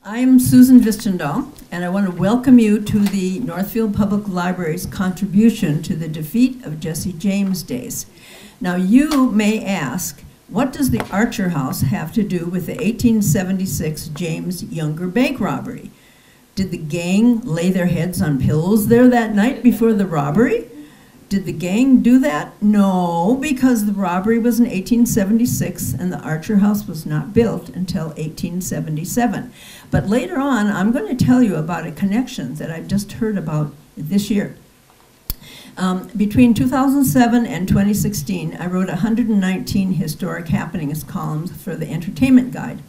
I'm Susan Hvistendahl, and I want to welcome you to the Northfield Public Library's contribution to the defeat of Jesse James days. Now, you may ask, what does the Archer House have to do with the 1876 James Younger bank robbery? Did the gang lay their heads on pillows there that night before the robbery? Did the gang do that? No, because the robbery was in 1876 and the Archer House was not built until 1877. But later on, I'm going to tell you about a connection that I just heard about this year. Between 2007 and 2016, I wrote 119 historic happenings columns for the Entertainment Guide.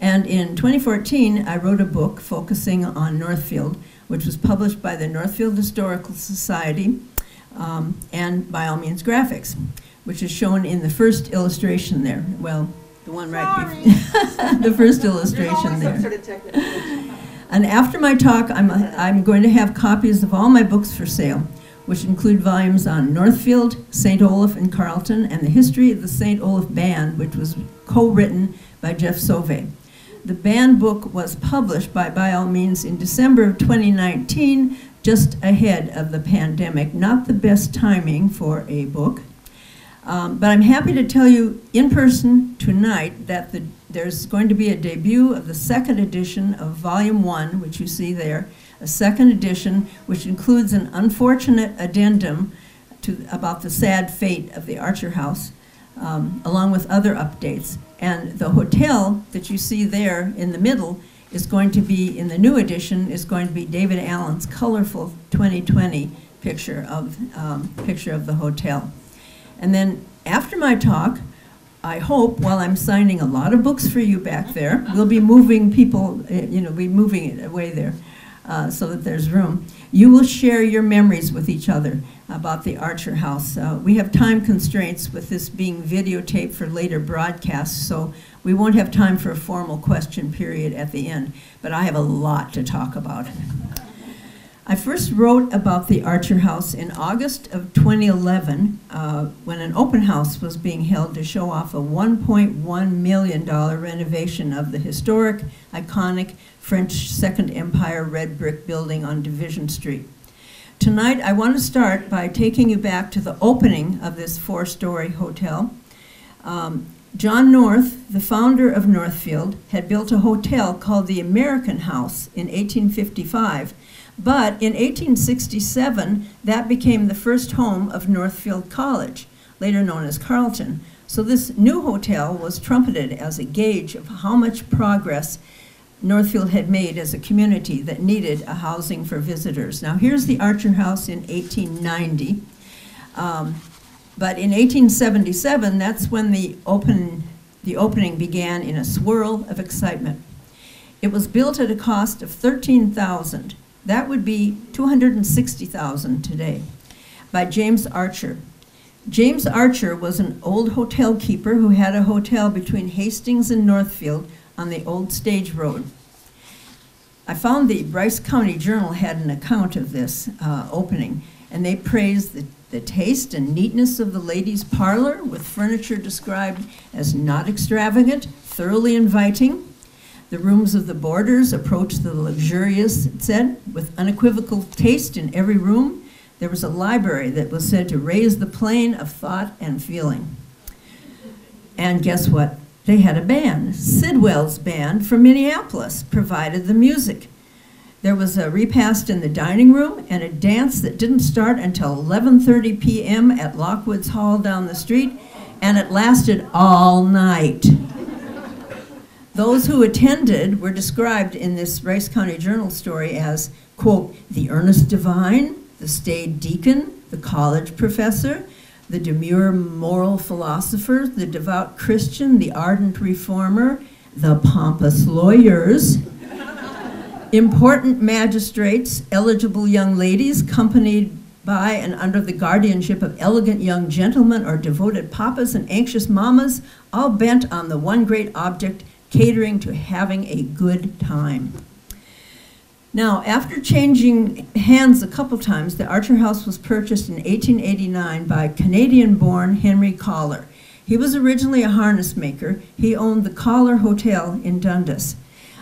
And in 2014, I wrote a book focusing on Northfield, which was published by the Northfield Historical Society, and By All Means Graphics, which is shown in the first illustration there. Well, the one right before the first illustration there. Sort of and after my talk, I'm going to have copies of all my books for sale, which include volumes on Northfield, St. Olaf and Carleton, and the history of the St. Olaf Band, which was co-written by Jeff Sauvé. The band book was published by All Means in December of 2019, just ahead of the pandemic. Not the best timing for a book. But I'm happy to tell you in person tonight that there's going to be a debut of the second edition of Volume 1, which you see there, a second edition which includes an unfortunate addendum about the sad fate of the Archer House, along with other updates. And the hotel that you see there in the middle is going to be, in the new edition, is going to be David Allen's colorful 2020 picture of the hotel. And then after my talk, I hope, while I'm signing a lot of books for you back there, we'll be moving people, be moving it away there so that there's room. You will share your memories with each other about the Archer House. We have time constraints with this being videotaped for later broadcasts, so we won't have time for a formal question period at the end, but I have a lot to talk about. I first wrote about the Archer House in August of 2011 when an open house was being held to show off a $1.1 million renovation of the historic, iconic French Second Empire red brick building on Division Street. Tonight, I want to start by taking you back to the opening of this four-story hotel. John North, the founder of Northfield, had built a hotel called the American House in 1855, but in 1867, that became the first home of Northfield College, later known as Carleton. So this new hotel was trumpeted as a gauge of how much progress Northfield had made as a community that needed a housing for visitors. Now here's the Archer House in 1890. But in 1877, that's when the opening began in a swirl of excitement. It was built at a cost of $13,000. That would be $260,000 today, by James Archer. James Archer was an old hotel keeper who had a hotel between Hastings and Northfield on the old stage road. I found the Bryce County Journal had an account of this opening, and they praised the taste and neatness of the ladies' parlor, with furniture described as not extravagant, thoroughly inviting. The rooms of the boarders approached the luxurious, it said, with unequivocal taste in every room. There was a library that was said to raise the plane of thought and feeling. And guess what? They had a band. Sidwell's band from Minneapolis provided the music. There was a repast in the dining room and a dance that didn't start until 11:30 p.m. at Lockwood's Hall down the street, and it lasted all night. Those who attended were described in this Rice County Journal story as, quote, the earnest divine, the staid deacon, the college professor, the demure moral philosopher, the devout Christian, the ardent reformer, the pompous lawyers, important magistrates, eligible young ladies, accompanied by and under the guardianship of elegant young gentlemen or devoted papas and anxious mamas, all bent on the one great object, catering to having a good time. Now, after changing hands a couple times, the Archer House was purchased in 1889 by Canadian-born Henry Collar. He was originally a harness maker. He owned the Collar Hotel in Dundas.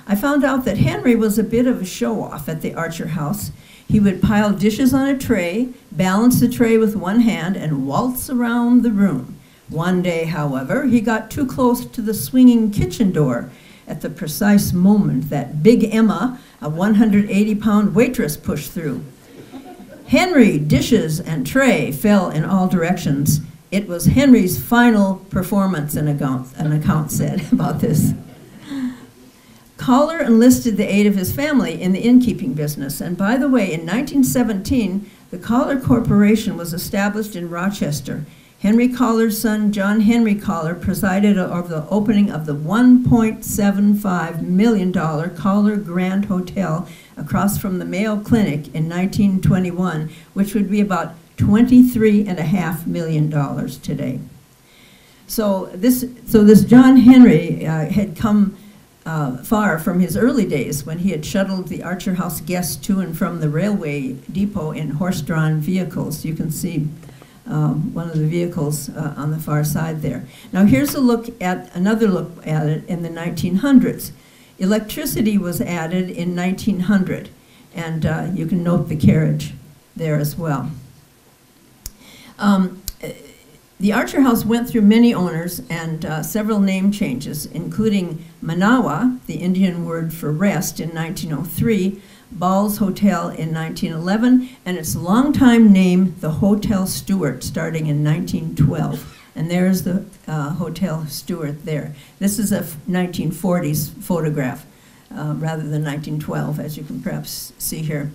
I found out that Henry was a bit of a show-off at the Archer House. He would pile dishes on a tray, balance the tray with one hand, and waltz around the room. One day, however, he got too close to the swinging kitchen door at the precise moment that Big Emma, a 180-pound waitress, pushed through. Henry, dishes, and tray fell in all directions. It was Henry's final performance, an account said about this. Collar enlisted the aid of his family in the innkeeping business, and by the way, in 1917, the Collar Corporation was established in Rochester. Henry Collar's son, John Henry Collar, presided over the opening of the $1.75 million Collar Grand Hotel across from the Mayo Clinic in 1921, which would be about $23.5 million today. So this John Henry had come far from his early days when he had shuttled the Archer House guests to and from the railway depot in horse-drawn vehicles. You can see one of the vehicles on the far side there. Now here's another look at it in the 1900s. Electricity was added in 1900, and you can note the carriage there as well. The Archer House went through many owners and several name changes, including Manawa, the Indian word for rest, in 1903, Ball's Hotel in 1911, and its longtime name, the Hotel Stuart, starting in 1912. And there's the Hotel Stuart there. This is a 1940s photograph rather than 1912, as you can perhaps see here.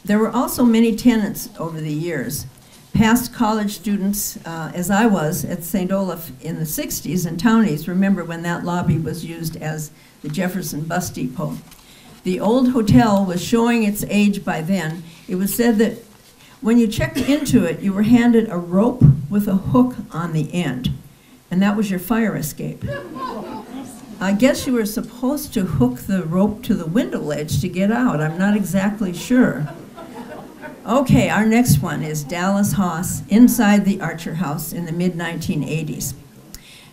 There were also many tenants over the years. Past college students, as I was at St. Olaf in the 60s and townies, remember when that lobby was used as the Jefferson Bus Depot. The old hotel was showing its age by then. It was said that when you checked into it, you were handed a rope with a hook on the end, and that was your fire escape. I guess you were supposed to hook the rope to the window ledge to get out. I'm not exactly sure. Okay, our next one is Dallas Haas inside the Archer House in the mid-1980s.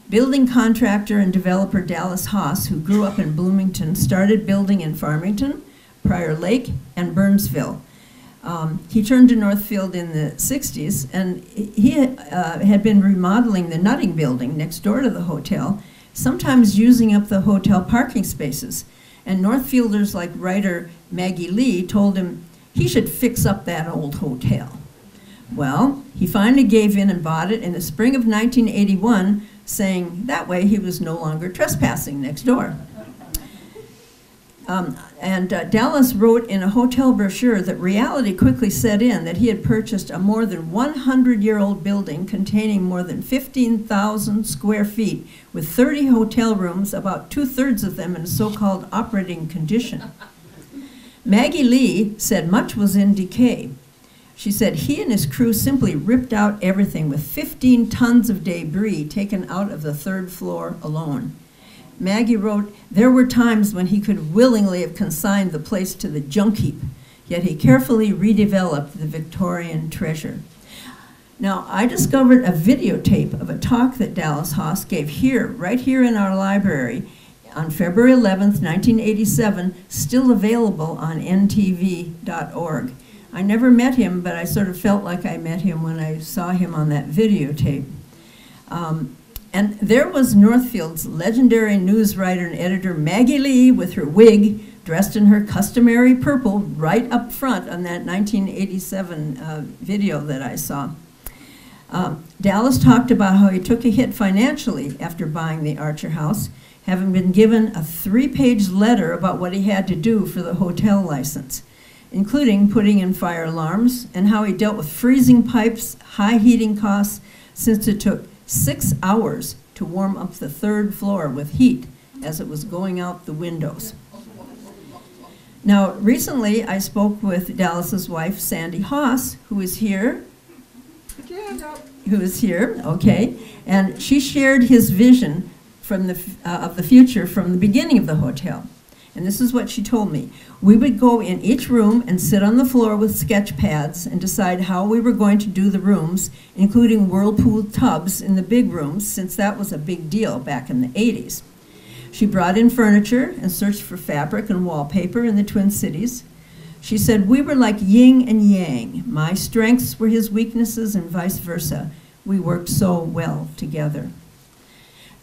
Building contractor and developer Dallas Haas, who grew up in Bloomington, started building in Farmington, Prior Lake, and Burnsville. He turned to Northfield in the 60s, and he had been remodeling the Nutting building next door to the hotel, sometimes using up the hotel parking spaces. And Northfielders like writer Maggie Lee told him he should fix up that old hotel. Well, he finally gave in and bought it in the spring of 1981, saying that way he was no longer trespassing next door. Dallas wrote in a hotel brochure that reality quickly set in, that he had purchased a more than 100-year-old building containing more than 15,000 square feet with 30 hotel rooms, about 2/3 of them in so-called operating condition. Maggie Lee said much was in decay. She said he and his crew simply ripped out everything, with 15 tons of debris taken out of the 3rd floor alone. Maggie wrote, there were times when he could willingly have consigned the place to the junk heap, yet he carefully redeveloped the Victorian treasure. Now, I discovered a videotape of a talk that Dallas Haas gave here, right here in our library, on February 11th, 1987, still available on ntv.org. I never met him, but I sort of felt like I met him when I saw him on that videotape. And there was Northfield's legendary news writer and editor Maggie Lee with her wig, dressed in her customary purple, right up front on that 1987 video that I saw. Dallas talked about how he took a hit financially after buying the Archer House, having been given a 3-page letter about what he had to do for the hotel license, including putting in fire alarms, and how he dealt with freezing pipes, high heating costs, since it took 6 hours to warm up the 3rd floor with heat as it was going out the windows. Now, recently I spoke with Dallas's wife, Sandy Haas, who is here. Okay, and she shared his vision from of the future from the beginning of the hotel. And this is what she told me. We would go in each room and sit on the floor with sketch pads and decide how we were going to do the rooms, including whirlpool tubs in the big rooms, since that was a big deal back in the 80s. She brought in furniture and searched for fabric and wallpaper in the Twin Cities. She said, "We were like yin and yang. My strengths were his weaknesses and vice versa. We worked so well together."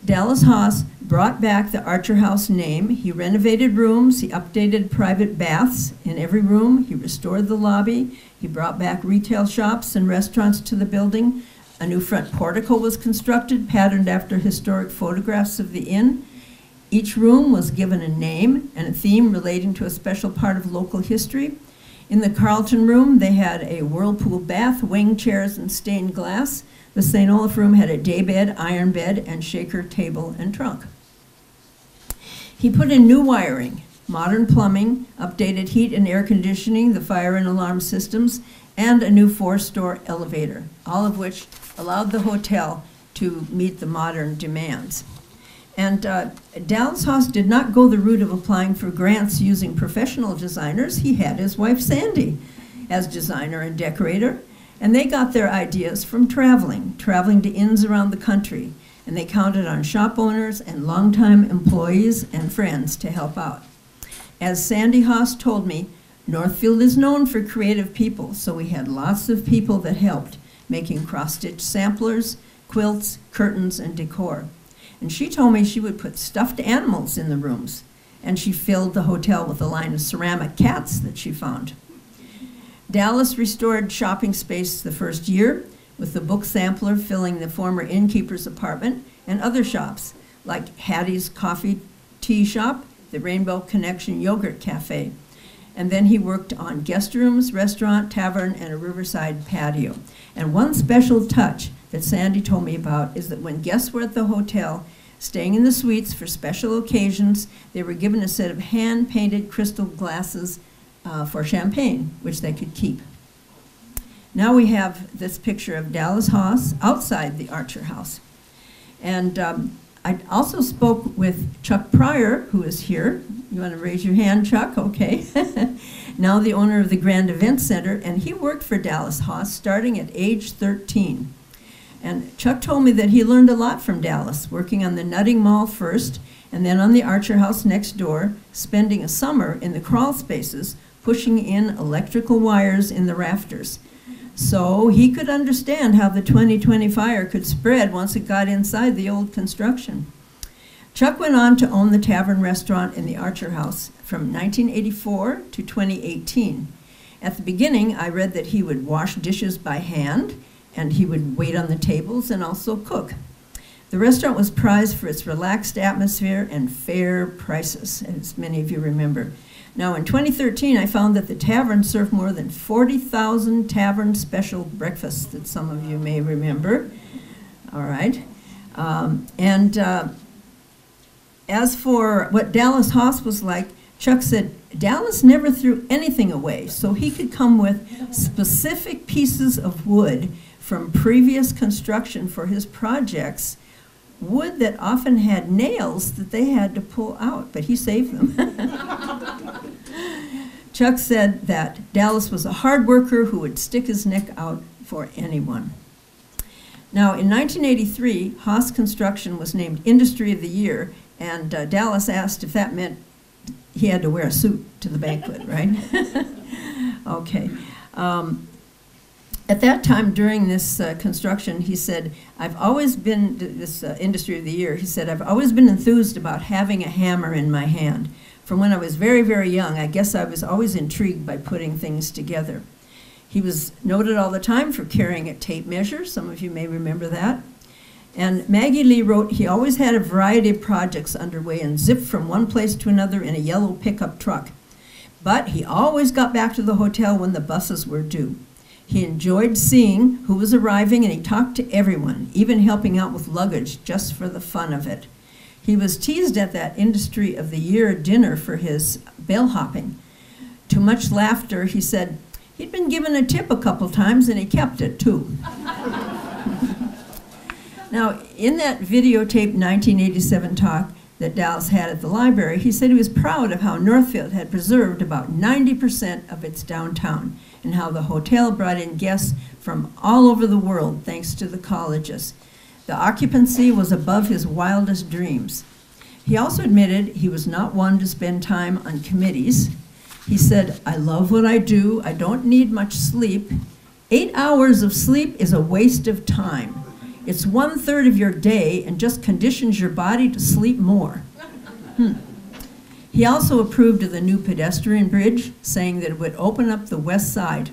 Dallas Haas brought back the Archer House name. He renovated rooms, he updated private baths in every room, he restored the lobby, he brought back retail shops and restaurants to the building. A new front portico was constructed, patterned after historic photographs of the inn. Each room was given a name and a theme relating to a special part of local history. In the Carlton room, they had a whirlpool bath, wing chairs, and stained glass. The St. Olaf room had a daybed, iron bed, and shaker table and trunk. He put in new wiring, modern plumbing, updated heat and air conditioning, the fire and alarm systems, and a new 4-store elevator, all of which allowed the hotel to meet the modern demands. And Dallas Haas did not go the route of applying for grants using professional designers. He had his wife Sandy as designer and decorator. And they got their ideas from traveling to inns around the country. And they counted on shop owners and longtime employees and friends to help out. As Sandy Haas told me, Northfield is known for creative people, so we had lots of people that helped, making cross-stitch samplers, quilts, curtains, and decor. And she told me she would put stuffed animals in the rooms, and she filled the hotel with a line of ceramic cats that she found. Dallas restored shopping space the first year, with the book sampler filling the former innkeeper's apartment and other shops, like Hattie's Coffee Tea Shop, the Rainbow Connection Yogurt Cafe. And then he worked on guest rooms, restaurant, tavern, and a riverside patio. And one special touch that Sandy told me about is that when guests were at the hotel, staying in the suites for special occasions, they were given a set of hand-painted crystal glasses for champagne, which they could keep. Now we have this picture of Dallas Haas outside the Archer House. And I also spoke with Chuck Pryor, who is here. You want to raise your hand, Chuck? Okay. Now the owner of the Grand Event Center, and he worked for Dallas Haas starting at age 13. And Chuck told me that he learned a lot from Dallas, working on the Nutting Mall first, and then on the Archer House next door, spending a summer in the crawl spaces, pushing in electrical wires in the rafters. So he could understand how the 2020 fire could spread once it got inside the old construction. Chuck went on to own the Tavern restaurant in the Archer House from 1984 to 2018. At the beginning, I read that he would wash dishes by hand, and he would wait on the tables and also cook. The restaurant was prized for its relaxed atmosphere and fair prices, as many of you remember. Now, in 2013, I found that the Tavern served more than 40,000 Tavern special breakfasts that some of you may remember. All right. As for what Dallas Haas was like, Chuck said, Dallas never threw anything away, so he could come with specific pieces of wood from previous construction for his projects, wood that often had nails that they had to pull out, but he saved them. Chuck said that Dallas was a hard worker who would stick his neck out for anyone. Now, in 1983, Haas Construction was named Industry of the Year, and Dallas asked if that meant he had to wear a suit to the banquet, right? Okay. At that time, during this construction, he said, I've always been, this Industry of the Year, he said, I've always been enthused about having a hammer in my hand. From when I was very, very young, I guess I was always intrigued by putting things together. He was noted all the time for carrying a tape measure. Some of you may remember that. And Maggie Lee wrote, he always had a variety of projects underway and zipped from one place to another in a yellow pickup truck. But he always got back to the hotel when the buses were due. He enjoyed seeing who was arriving, and he talked to everyone, even helping out with luggage just for the fun of it. He was teased at that Industry of the Year dinner for his bellhopping. To much laughter, he said he'd been given a tip a couple times and he kept it too. Now, in that videotaped 1987 talk that Dallas had at the library, he said he was proud of how Northfield had preserved about 90% of its downtown and how the hotel brought in guests from all over the world thanks to the colleges. The occupancy was above his wildest dreams. He also admitted he was not one to spend time on committees. He said, "I love what I do. I don't need much sleep. 8 hours of sleep is a waste of time. It's 1/3 of your day and just conditions your body to sleep more." He also approved of the new pedestrian bridge, saying that it would open up the west side.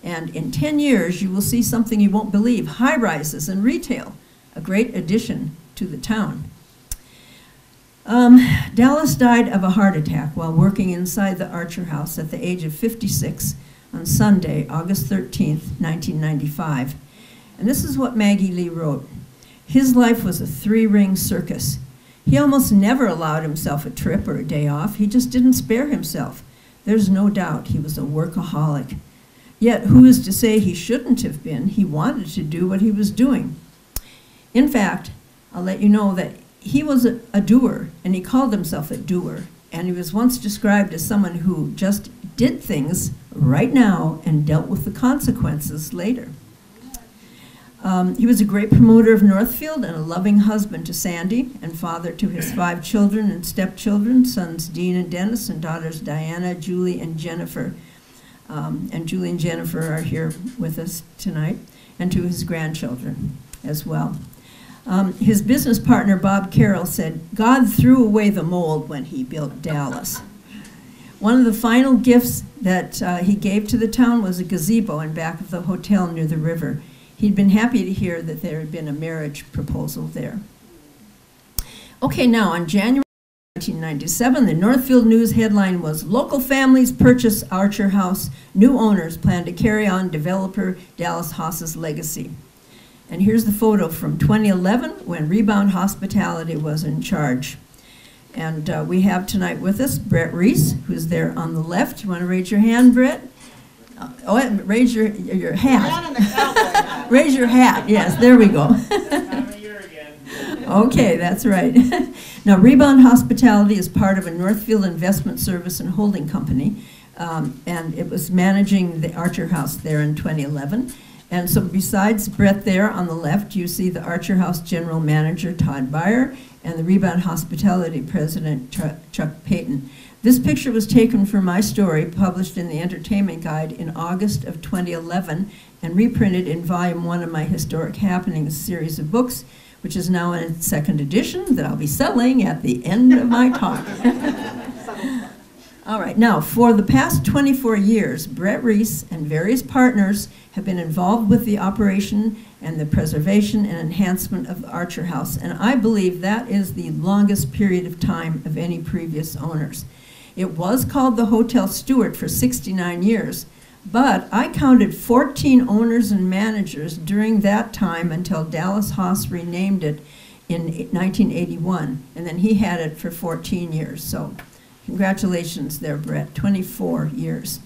And in 10 years, you will see something you won't believe, high-rises and retail, a great addition to the town. Dallas died of a heart attack while working inside the Archer House at the age of 56 on Sunday, August 13th, 1995. And this is what Maggie Lee wrote. "His life was a three-ring circus. He almost never allowed himself a trip or a day off. He just didn't spare himself. There's no doubt he was a workaholic. Yet who is to say he shouldn't have been? He wanted to do what he was doing. In fact, I'll let you know that he was a doer, and he called himself a doer. And he was once described as someone who just did things right now and dealt with the consequences later. He was a great promoter of Northfield and a loving husband to Sandy and father to his 5 children and stepchildren, sons Dean and Dennis, and daughters Diana, Julie, and Jennifer. And Julie and Jennifer are here with us tonight, and to his grandchildren as well. His business partner, Bob Carroll, said, "God threw away the mold when he built Dallas." One of the final gifts that he gave to the town was a gazebo in back of the hotel near the river. He'd been happy to hear that there had been a marriage proposal there. Okay, now on January 1997, the Northfield News headline was, "Local families purchase Archer House. New owners plan to carry on developer Dallas Haas's legacy." And here's the photo from 2011 when Rebound Hospitality was in charge. And we have tonight with us Brett Reese, who's there on the left. You want to raise your hand, Brett? And raise your hat. Raise your hat, yes, there we go. Time of year again. Okay, that's right. Now, Rebound Hospitality is part of a Northfield Investment Service and Holding Company, and it was managing the Archer House there in 2011. And so besides Brett there on the left, you see the Archer House General Manager, Todd Byhre, and the Rebound Hospitality President, Chuck Paton. This picture was taken from my story, published in the Entertainment Guide in August of 2011, and reprinted in Volume 1 of my Historic Happenings series of books, which is now in its 2nd edition that I'll be selling at the end of my talk. All right, now, for the past 24 years, Brett Reese and various partners have been involved with the operation and the preservation and enhancement of the Archer House, and I believe that is the longest period of time of any previous owners. It was called the Hotel Stuart for 69 years, but I counted 14 owners and managers during that time until Dallas Haas renamed it in 1981, and then he had it for 14 years. So congratulations there, Brett, 24 years.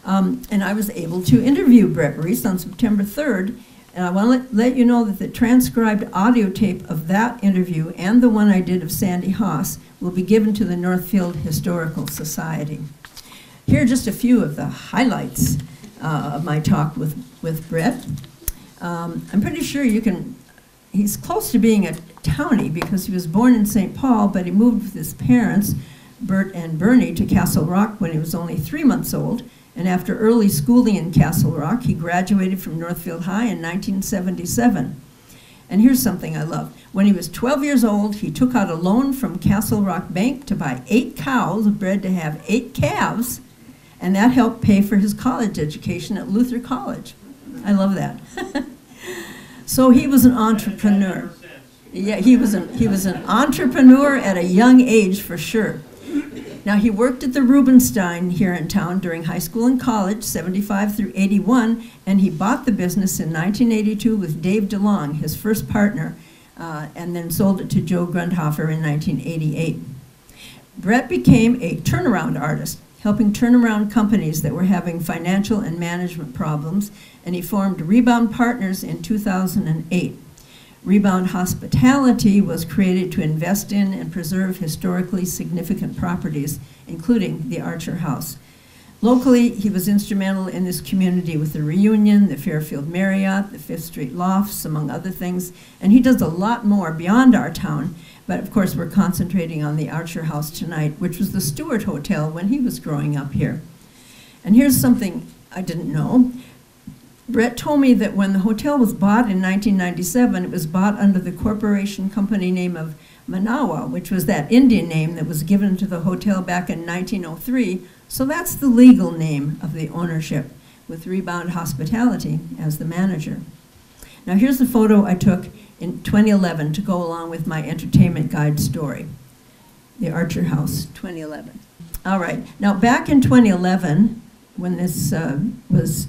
And I was able to interview Brett Reese on September 3rd, and I want to let you know that the transcribed audio tape of that interview and the one I did of Sandy Haas will be given to the Northfield Historical Society. Here are just a few of the highlights of my talk with Brett. I'm pretty sure he's close to being a townie because he was born in St. Paul, but he moved with his parents, Bert and Bernie, to Castle Rock when he was only 3 months old. And after early schooling in Castle Rock, he graduated from Northfield High in 1977. And here's something I love. When he was 12 years old, he took out a loan from Castle Rock Bank to buy 8 cows, bred to have 8 calves, and that helped pay for his college education at Luther College. I love that. So he was an entrepreneur. Yeah, he was an entrepreneur at a young age for sure. Now, he worked at the Rubenstein here in town during high school and college, 75 through 81, and he bought the business in 1982 with Dave DeLong, his first partner, and then sold it to Joe Grundhofer in 1988. Brett became a turnaround artist, helping turn around companies that were having financial and management problems, and he formed Rebound Partners in 2008. Rebound Hospitality was created to invest in and preserve historically significant properties, including the Archer House. Locally, he was instrumental in this community with the Reunion, the Fairfield Marriott, the Fifth Street Lofts, among other things, and he does a lot more beyond our town, But of course, we're concentrating on the Archer House tonight, which was the Stuart Hotel when he was growing up here. And here's something I didn't know. Brett told me that when the hotel was bought in 1997, it was bought under the corporation company name of Manawa, which was that Indian name that was given to the hotel back in 1903. So that's the legal name of the ownership, with Rebound Hospitality as the manager. Now here's the photo I took in 2011 to go along with my entertainment guide story. The Archer House, 2011. All right, now back in 2011, when this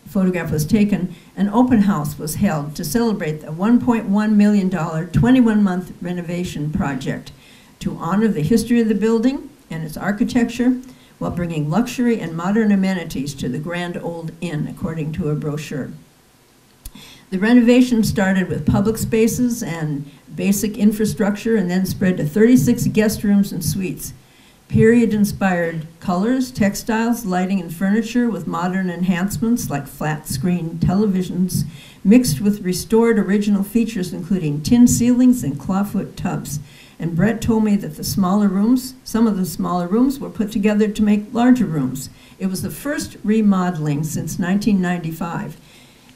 photograph was taken, an open house was held to celebrate the $1.1 million 21-month renovation project to honor the history of the building and its architecture while bringing luxury and modern amenities to the Grand Old Inn, according to a brochure. The renovation started with public spaces and basic infrastructure and then spread to 36 guest rooms and suites. Period-inspired colors, textiles, lighting, and furniture with modern enhancements like flat-screen televisions, mixed with restored original features including tin ceilings and clawfoot tubs. And Brett told me that the smaller rooms, some of the smaller rooms were put together to make larger rooms. It was the first remodeling since 1995.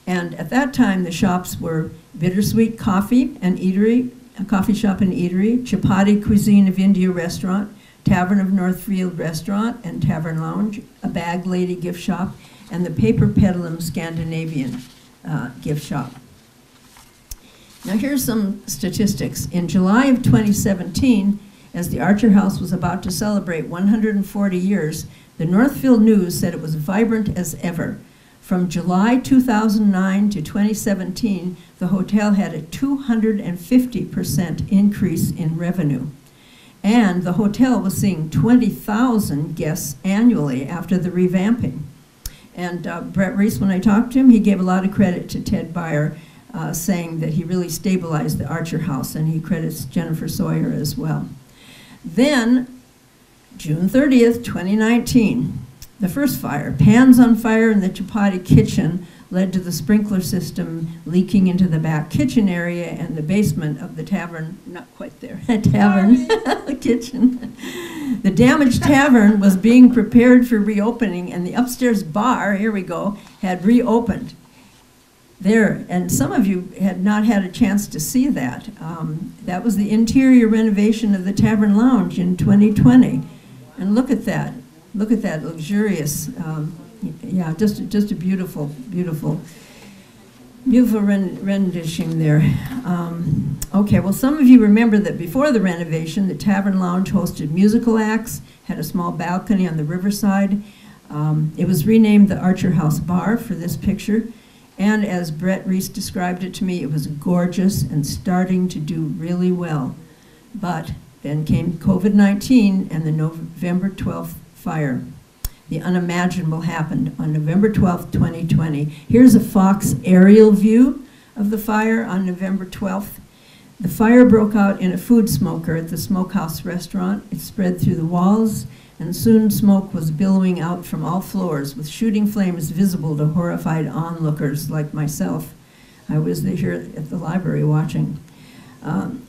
And at that time, the shops were Bittersweet Coffee and Eatery, a coffee shop and eatery, Chapati Cuisine of India restaurant, Tavern of Northfield restaurant and Tavern Lounge, a Bag Lady gift shop, and the Paper Peddlum Scandinavian gift shop. Now here's some statistics. In July of 2017, as the Archer House was about to celebrate 140 years, the Northfield News said it was vibrant as ever. From July 2009 to 2017, the hotel had a 250% increase in revenue. And the hotel was seeing 20,000 guests annually after the revamping. And Brett Reese, when I talked to him, he gave a lot of credit to Ted Byhre, saying that he really stabilized the Archer House, and he credits Jennifer Sawyer as well. Then, June 30th, 2019, the first fire, pans on fire in the Chapati kitchen, led to the sprinkler system leaking into the back kitchen area and the basement of the tavern, not quite there, tavern kitchen. The damaged tavern was being prepared for reopening, and the upstairs bar, here we go, had reopened. There, and some of you had not had a chance to see that. That was the interior renovation of the Tavern Lounge in 2020. And look at that luxurious, yeah, just a beautiful rendition there. Okay, well, some of you remember that before the renovation, the Tavern Lounge hosted musical acts, had a small balcony on the riverside. It was renamed the Archer House Bar for this picture. And as Brett Reese described it to me, it was gorgeous and starting to do really well. But then came COVID-19 and the November 12th fire. The unimaginable happened on November 12th, 2020. Here's a Fox aerial view of the fire on November 12th. The fire broke out in a food smoker at the Smokehouse restaurant. It spread through the walls, and soon smoke was billowing out from all floors with shooting flames visible to horrified onlookers like myself. I was here at the library watching.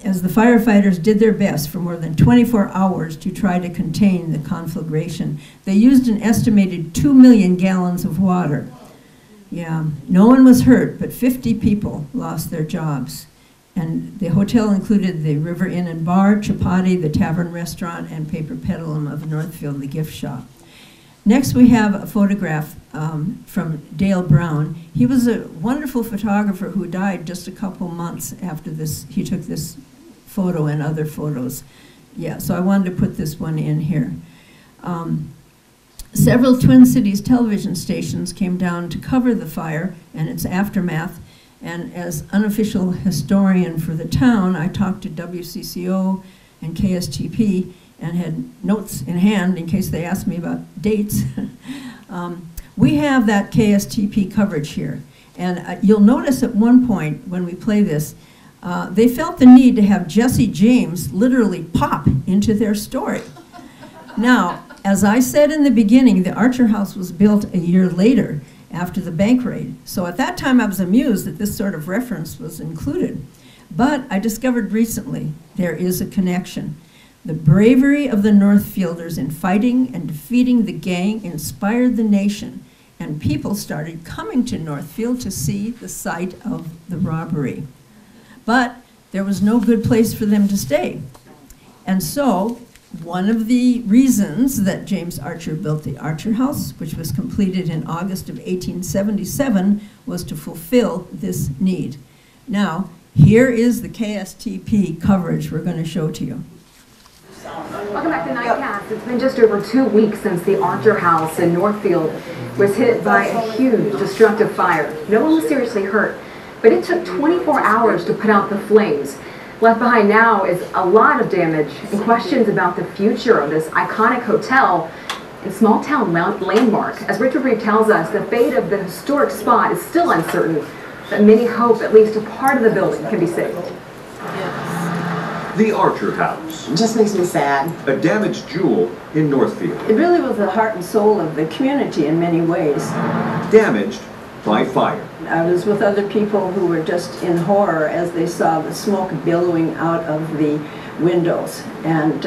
As the firefighters did their best for more than 24 hours to try to contain the conflagration, they used an estimated 2 million gallons of water. Yeah, no one was hurt, but 50 people lost their jobs. And the hotel included the River Inn and Bar, Chapati, the Tavern Restaurant, and Paper Peddlum of Northfield, the gift shop. Next, we have a photograph from Dale Brown. He was a wonderful photographer who died just a couple months after this. He took this photo and other photos. Yeah, so I wanted to put this one in here. Several Twin Cities television stations came down to cover the fire and its aftermath. And as unofficial historian for the town, I talked to WCCO and KSTP and had notes in hand in case they asked me about dates. We have that KSTP coverage here. And you'll notice at one point when we play this, they felt the need to have Jesse James literally pop into their story. Now, as I said in the beginning, the Archer House was built a year later after the bank raid. So at that time I was amused that this sort of reference was included. But I discovered recently there is a connection. The bravery of the Northfielders in fighting and defeating the gang inspired the nation, and people started coming to Northfield to see the site of the robbery. But there was no good place for them to stay. And so, one of the reasons that James Archer built the Archer House, which was completed in August of 1877, was to fulfill this need. Now, here is the KSTP coverage we're going to show to you. Welcome back to Nightcast. It's been just over 2 weeks since the Archer House in Northfield was hit by a huge destructive fire. No one was seriously hurt, but it took 24 hours to put out the flames. Left behind now is a lot of damage and questions about the future of this iconic hotel and small town landmark. As Richard Reeve tells us, the fate of the historic spot is still uncertain, but many hope at least a part of the building can be saved. The Archer House. It just makes me sad. A damaged jewel in Northfield. It really was the heart and soul of the community in many ways. Damaged by fire. I was with other people who were just in horror as they saw the smoke billowing out of the windows, and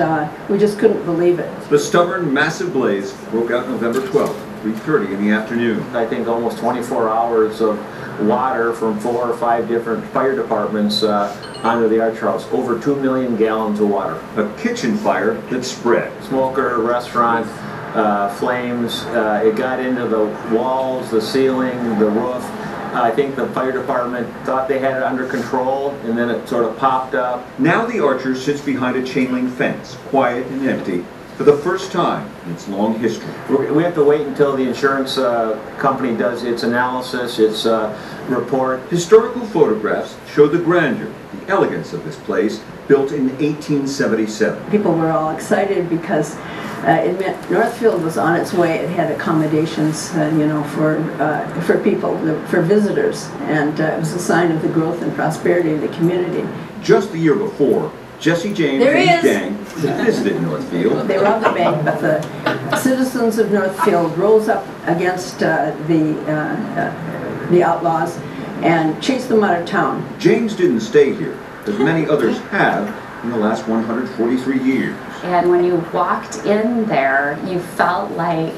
we just couldn't believe it. The stubborn, massive blaze broke out November 12th, 3:30 in the afternoon. I think almost 24 hours of water from 4 or 5 different fire departments onto the Archer House. Over 2 million gallons of water. A kitchen fire that spread. Smoker, restaurant, flames. It got into the walls, the ceiling, the roof. I think the fire department thought they had it under control, and then it sort of popped up. Now the Archer sits behind a chain link fence, quiet and empty, for the first time in its long history. We have to wait until the insurance company does its analysis, its report. Historical photographs show the grandeur, the elegance of this place, built in 1877. People were all excited because it meant Northfield was on its way. It had accommodations, you know, for people, for visitors, and it was a sign of the growth and prosperity of the community. Just the year before, Jesse James and his gang visited Northfield. They robbed the bank, but the citizens of Northfield rose up against the outlaws and chased them out of town. James didn't stay here, as many others have in the last 143 years. And when you walked in there, you felt like,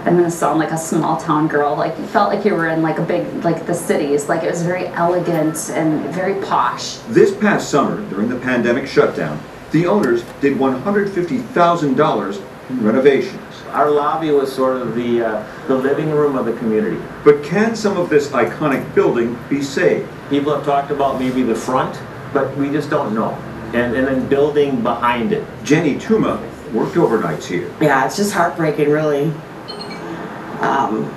I'm going to sound like a small town girl, like you felt like you were in like a big, like the cities, like it was very elegant and very posh. This past summer, during the pandemic shutdown, the owners did $150,000 in renovations. Our lobby was sort of the living room of the community. But can some of this iconic building be saved? People have talked about maybe the front, but we just don't know. And then building behind it. Jenny Tuma worked overnights here. Yeah, it's just heartbreaking, really.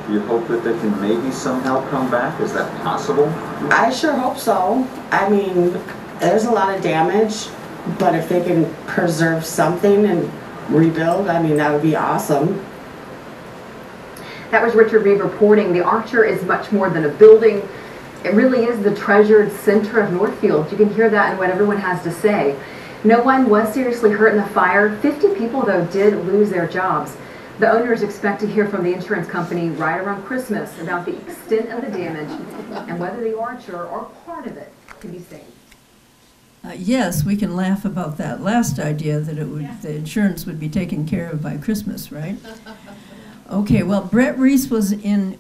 You hope that they can maybe somehow come back? Is that possible? I sure hope so. I mean, there's a lot of damage, but if they can preserve something and rebuild, I mean, that would be awesome. That was Richard Reeve reporting. The Archer is much more than a building. It really is the treasured center of Northfield. You can hear that in what everyone has to say. No one was seriously hurt in the fire. 50 people, though, did lose their jobs. The owners expect to hear from the insurance company right around Christmas about the extent of the damage and whether the Archer or part of it can be saved. Yes, we can laugh about that last idea that the insurance would be taken care of by Christmas, right? Okay, well, Brett Reese was in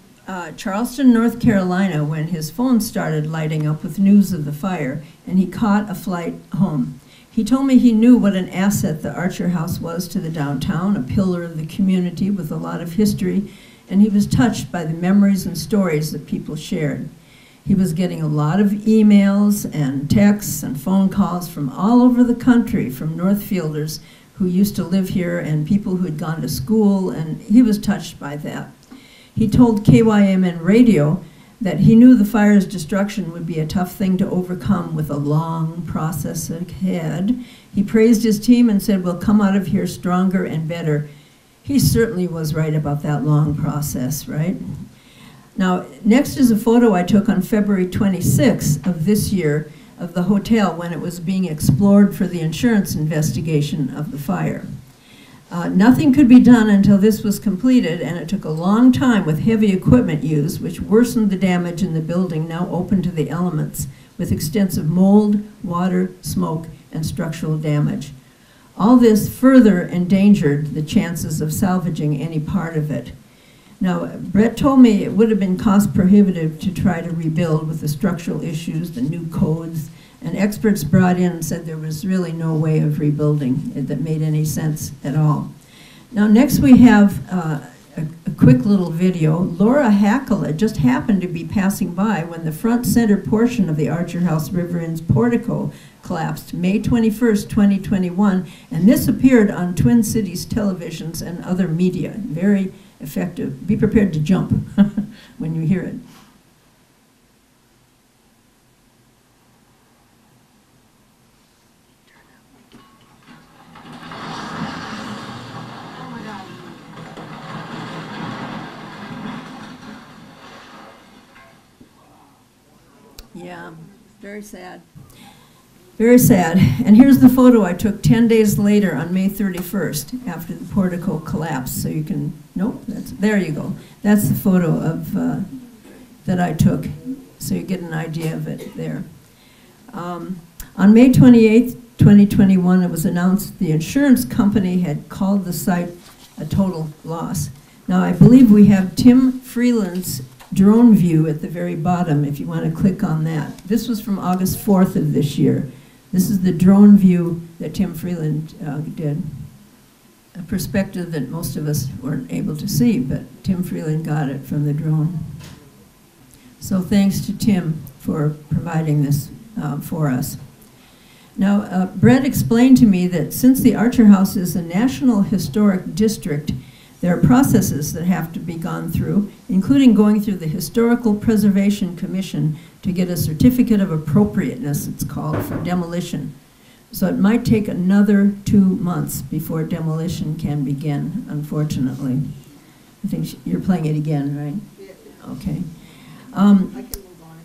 Charleston, North Carolina when his phone started lighting up with news of the fire, and he caught a flight home. He told me he knew what an asset the Archer House was to the downtown, a pillar of the community with a lot of history, and he was touched by the memories and stories that people shared. He was getting a lot of emails and texts and phone calls from all over the country, from Northfielders who used to live here and people who had gone to school, and he was touched by that. He told KYMN Radio that he knew the fire's destruction would be a tough thing to overcome with a long process ahead. He praised his team and said, "We'll come out of here stronger and better." He certainly was right about that long process, right? Now, next is a photo I took on February 26th of this year of the hotel when it was being explored for the insurance investigation of the fire. Nothing could be done until this was completed, and it took a long time with heavy equipment used, which worsened the damage in the building now open to the elements, with extensive mold, water, smoke, and structural damage. All this further endangered the chances of salvaging any part of it. Now, Brett told me it would have been cost prohibitive to try to rebuild with the structural issues, the new codes, and experts brought in and said there was really no way of rebuilding it that made any sense at all. Now, next we have a quick little video. Laura Hackala just happened to be passing by when the front center portion of the Archer House River Inn's portico collapsed May 21st, 2021, and this appeared on Twin Cities televisions and other media. Very effective. Be prepared to jump when you hear it. Yeah, very sad. Very sad. And here's the photo I took 10 days later on May 31st after the portico collapsed. So you can, nope, there you go. That's the photo of that I took. So you get an idea of it there. On May 28th, 2021, it was announced the insurance company had called the site a total loss. Now, I believe we have Tim Freeland's drone view at the very bottom, if you want to click on that. This was from August 4th of this year. This is the drone view that Tim Freeland did. A perspective that most of us weren't able to see, but Tim Freeland got it from the drone. So thanks to Tim for providing this for us. Now, Brett explained to me that since the Archer House is a National Historic District, there are processes that have to be gone through, including going through the Historical Preservation Commission to get a certificate of appropriateness, it's called, for demolition. So it might take another 2 months before demolition can begin, unfortunately. I think you're playing it again, right? Yeah. Okay. I can move on if you want.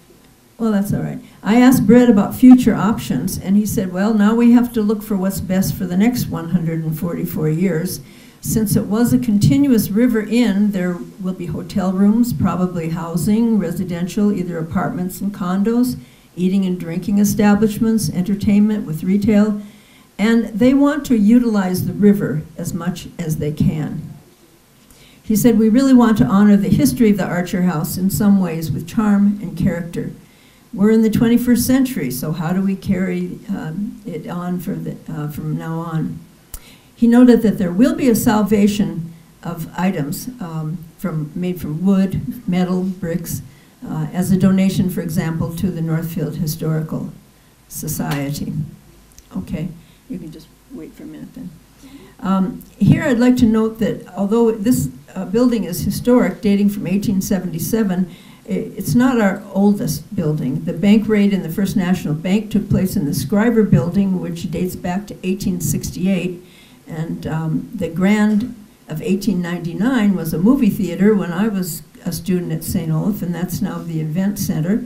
Well, that's all right. I asked Brett about future options, and he said, well, now we have to look for what's best for the next 144 years. Since it was a continuous river inn, there will be hotel rooms, probably housing, residential, either apartments and condos, eating and drinking establishments, entertainment with retail, and they want to utilize the river as much as they can. He said, we really want to honor the history of the Archer House in some ways with charm and character. We're in the 21st century, so how do we carry it on from now on? He noted that there will be a salvation of items made from wood, metal, bricks, as a donation, for example, to the Northfield Historical Society. Okay, you can just wait for a minute then. Here I'd like to note that although this building is historic, dating from 1877, it's not our oldest building. The bank raid in the First National Bank took place in the Scriber Building, which dates back to 1868. And the Grand of 1899 was a movie theater when I was a student at St. Olaf, and that's now the Event Center.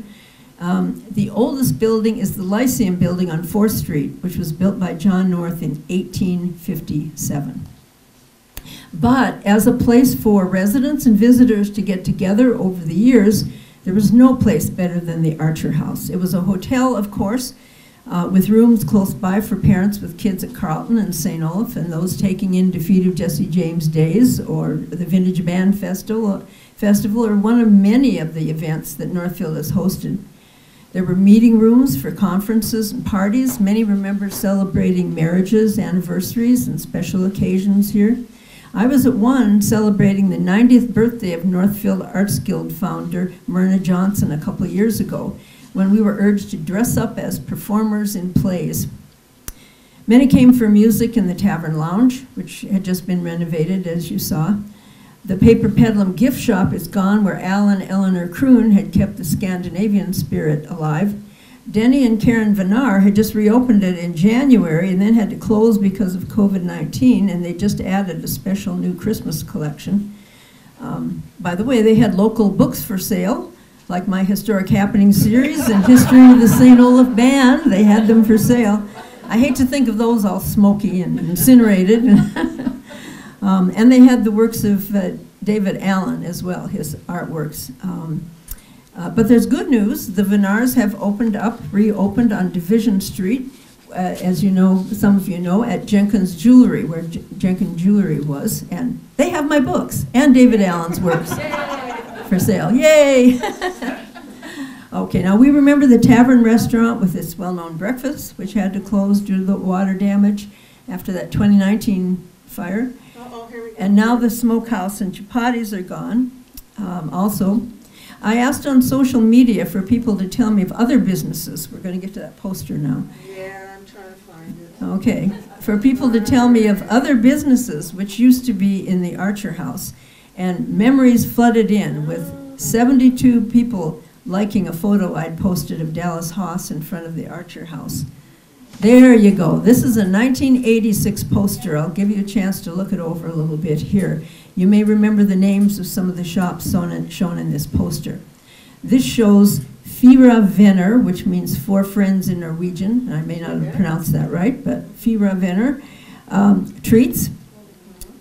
The oldest building is the Lyceum Building on 4th Street, which was built by John North in 1857. But as a place for residents and visitors to get together over the years, there was no place better than the Archer House. It was a hotel, of course, with rooms close by for parents with kids at Carleton and St. Olaf, and those taking in Defeat of Jesse James Days or the Vintage Band Festival, or one of many of the events that Northfield has hosted. There were meeting rooms for conferences and parties. Many remember celebrating marriages, anniversaries, and special occasions here. I was at one celebrating the 90th birthday of Northfield Arts Guild founder Myrna Johnson a couple of years ago, when we were urged to dress up as performers in plays. Many came for music in the Tavern Lounge, which had just been renovated, as you saw. The Paper Peddlum gift shop is gone, where Al and Eleanor Kroon had kept the Scandinavian spirit alive. Denny and Karen Vinar had just reopened it in January and then had to close because of COVID-19, and they just added a special new Christmas collection. By the way, they had local books for sale, like my Historic Happenings series and History of the St. Olaf Band. They had them for sale. I hate to think of those all smoky and incinerated. And they had the works of David Allen as well, his artworks. But there's good news. The Vennars have reopened on Division Street, as you know, some of you know, at Jenkins Jewelry, where Jenkins Jewelry was. And they have my books and David Allen's works for sale. Yay! Okay, now we remember the Tavern restaurant with its well-known breakfast, which had to close due to the water damage after that 2019 fire. Here we go. And now the smokehouse and chapatis are gone. Also, I asked on social media for people to tell me of other businesses. We're going to get to that poster now. Yeah, I'm trying to find it. Okay, for people to tell me of other businesses which used to be in the Archer House. And memories flooded in with 72 people liking a photo I'd posted of Dallas Haas in front of the Archer House. There you go. This is a 1986 poster. I'll give you a chance to look it over a little bit here. You may remember the names of some of the shops shown in this poster. This shows Fyra Venner, which means four friends in Norwegian. I may not have pronounced that right, but Fyra Venner. Treats,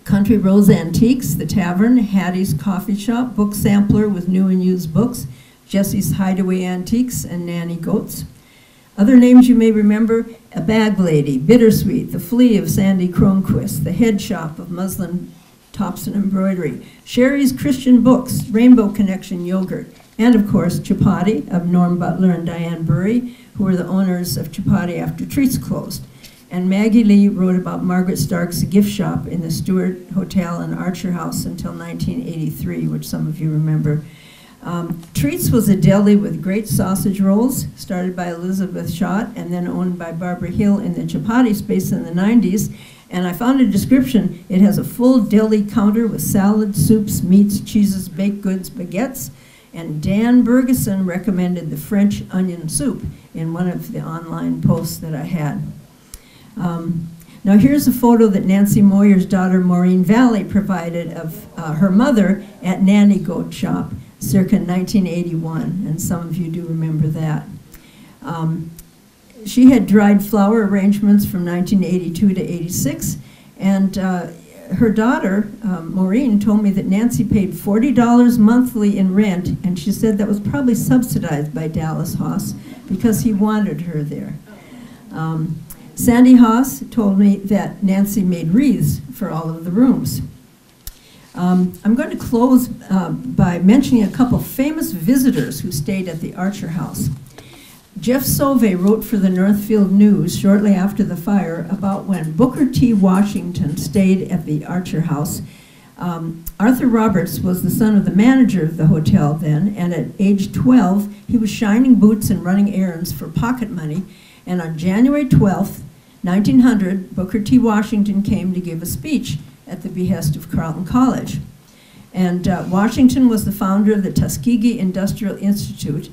Country Rose Antiques, The Tavern, Hattie's Coffee Shop, Book Sampler with new and used books, Jesse's Hideaway Antiques, and Nanny Goats. Other names you may remember, A Bag Lady, Bittersweet, The Flea of Sandy Cronquist, The Head Shop of Muslin Tops and Embroidery, Sherry's Christian Books, Rainbow Connection Yogurt, and of course Chapati of Norm Butler and Diane Burry, who were the owners of Chapati after Treats closed. And Maggie Lee wrote about Margaret Stark's gift shop in the Stuart Hotel and Archer House until 1983, which some of you remember. Treats was a deli with great sausage rolls, started by Elizabeth Schott and then owned by Barbara Hill in the Chapati space in the 90s. And I found a description. It has a full deli counter with salads, soups, meats, cheeses, baked goods, baguettes. And Dan Bergeson recommended the French onion soup in one of the online posts that I had. Now here's a photo that Nancy Moyer's daughter Maureen Valley provided of her mother at Nanny Goat Shop circa 1981, and some of you do remember that. She had dried flower arrangements from 1982 to 86, and her daughter, Maureen, told me that Nancy paid $40 monthly in rent, and she said that was probably subsidized by Dallas Haas because he wanted her there. Sandy Haas told me that Nancy made wreaths for all of the rooms. I'm going to close by mentioning a couple famous visitors who stayed at the Archer House. Jeff Sauvé wrote for the Northfield News shortly after the fire about when Booker T. Washington stayed at the Archer House. Arthur Roberts was the son of the manager of the hotel then, and at age 12, he was shining boots and running errands for pocket money. And on January 12th, 1900, Booker T. Washington came to give a speech at the behest of Carleton College. And Washington was the founder of the Tuskegee Industrial Institute,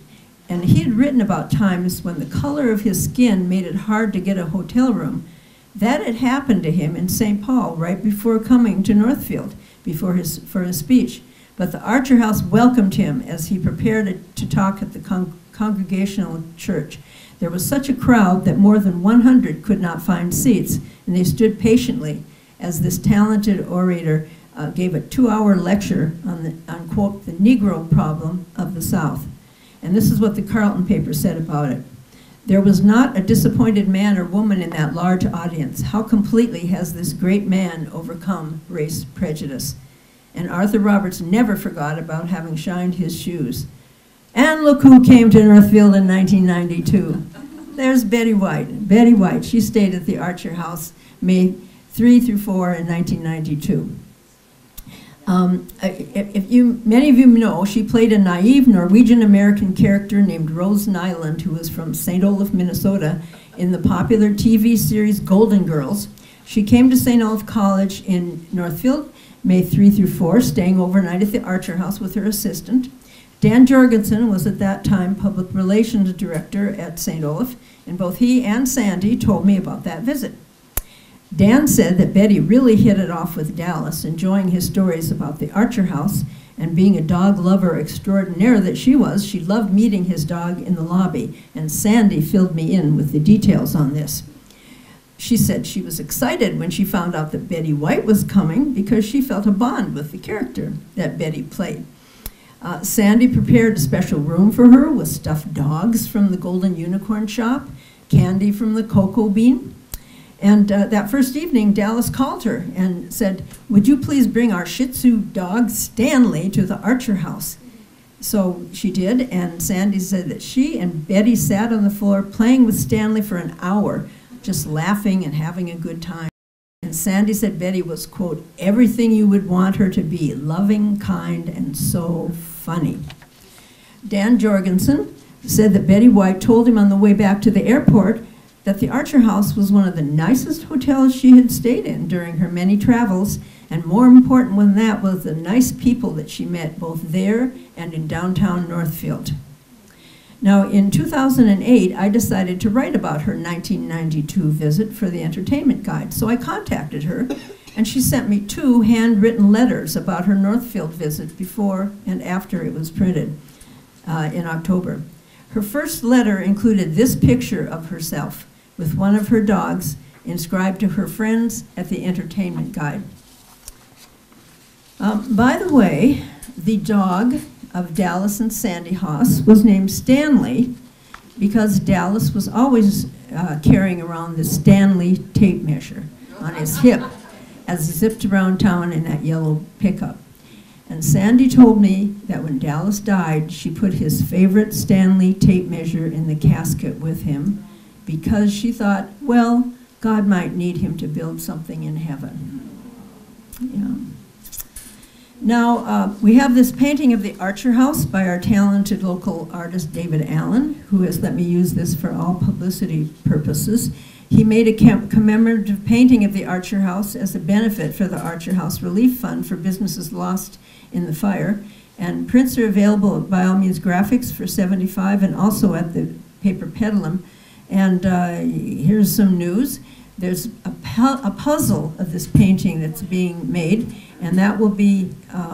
and he had written about times when the color of his skin made it hard to get a hotel room. That had happened to him in St. Paul right before coming to Northfield for his speech. But the Archer House welcomed him as he prepared to talk at the Congregational Church. There was such a crowd that more than 100 could not find seats, and they stood patiently as this talented orator gave a 2-hour lecture on, quote, the Negro problem of the South. And this is what the Carleton paper said about it. There was not a disappointed man or woman in that large audience. How completely has this great man overcome race prejudice? And Arthur Roberts never forgot about having shined his shoes. And look who came to Northfield in 1992. There's Betty White. Betty White, she stayed at the Archer House May 3 through 4 in 1992. Many of you know, she played a naive Norwegian-American character named Rose Nyland, who was from St. Olaf, Minnesota, in the popular TV series Golden Girls. She came to St. Olaf College in Northfield, May 3 through 4, staying overnight at the Archer House with her assistant. Dan Jorgensen was at that time public relations director at St. Olaf, and both he and Sandy told me about that visit. Dan said that Betty really hit it off with Dallas, enjoying his stories about the Archer House, and being a dog lover extraordinaire that she was, she loved meeting his dog in the lobby, and Sandy filled me in with the details on this. She said she was excited when she found out that Betty White was coming because she felt a bond with the character that Betty played. Sandy prepared a special room for her with stuffed dogs from the Golden Unicorn Shop, candy from the Cocoa Bean. And that first evening, Dallas called her and said, "Would you please bring our Shih Tzu dog, Stanley, to the Archer house?" So she did, and Sandy said that she and Betty sat on the floor playing with Stanley for an hour, just laughing and having a good time. And Sandy said Betty was, quote, everything you would want her to be, loving, kind, and so funny. Dan Jorgensen said that Betty White told him on the way back to the airport that the Archer House was one of the nicest hotels she had stayed in during her many travels, and more important than that was the nice people that she met both there and in downtown Northfield. Now, in 2008, I decided to write about her 1992 visit for the Entertainment Guide, so I contacted her, and she sent me 2 handwritten letters about her Northfield visit before and after it was printed in October. Her first letter included this picture of herself with one of her dogs inscribed to her friends at the Entertainment Guide. By the way, the dog of Dallas and Sandy Haas was named Stanley because Dallas was always carrying around the Stanley tape measure on his hip as he zipped around town in that yellow pickup. And Sandy told me that when Dallas died, she put his favorite Stanley tape measure in the casket with him because she thought, well, God might need him to build something in heaven. Yeah. Now, we have this painting of the Archer House by our talented local artist, David Allen, who has let me use this for all publicity purposes. He made a commemorative painting of the Archer House as a benefit for the Archer House Relief Fund for businesses lost in the fire. And prints are available at By All Means Graphics for $75 and also at the Paper Peddlum. And here's some news. There's a puzzle of this painting that's being made, and that will be,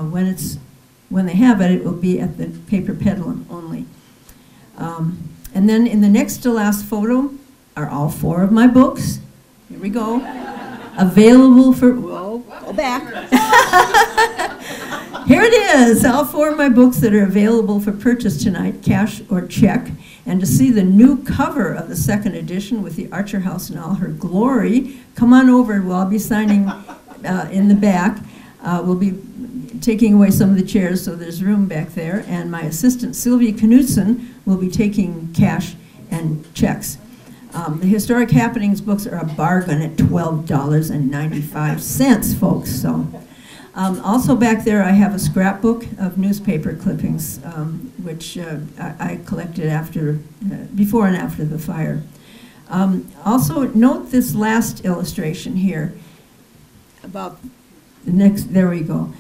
when they have it, it will be at the Paper Peddlum only. And then in the next to last photo are all 4 of my books. Here we go. Available for, whoa, go back. Here it is, all 4 of my books that are available for purchase tonight, cash or check. And to see the new cover of the 2nd edition with the Archer House in all her glory, come on over. I'll be signing in the back. We'll be taking away some of the chairs, so there's room back there. And my assistant, Sylvia Knudsen, will be taking cash and checks. The Historic Happenings books are a bargain at $12.95, folks. So, also back there, I have a scrapbook of newspaper clippings, which I collected before and after the fire. Also, note this last illustration here about the next. There we go.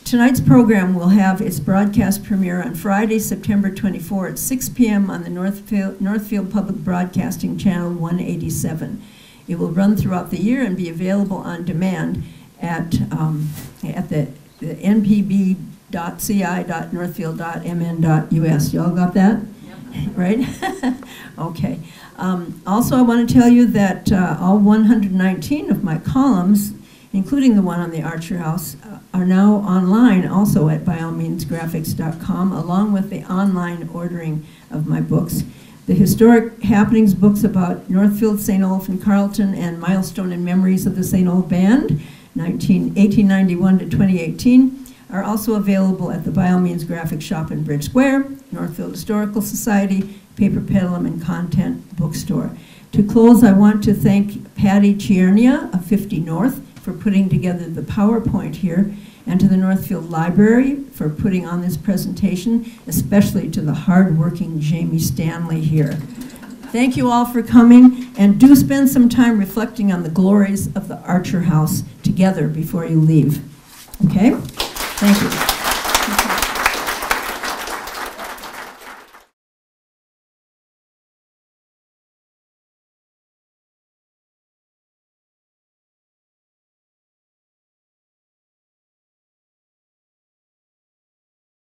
Tonight's program will have its broadcast premiere on Friday, September 24 at 6 p.m. on the Northfield Public Broadcasting Channel 187. It will run throughout the year and be available on demand at the npb.ci.northfield.mn.us. Y'all got that? Yep. Right? Okay. Also, I want to tell you that all 119 of my columns, including the one on the Archer House, are now online also at byallmeansgraphics.com, along with the online ordering of my books. The Historic Happenings books about Northfield, St. Olaf, and Carleton, and Milestone and Memories of the St. Olaf Band, 1891 to 2018, are also available at the By All Means Graphics Shop in Bridge Square, Northfield Historical Society, Paper Peddlum, and Content Bookstore. To close, I want to thank Patty Chiernia of 50 North for putting together the PowerPoint here, and to the Northfield Library for putting on this presentation, especially to the hard-working Jamie Stanley here. Thank you all for coming, and do spend some time reflecting on the glories of the Archer House together before you leave. Okay?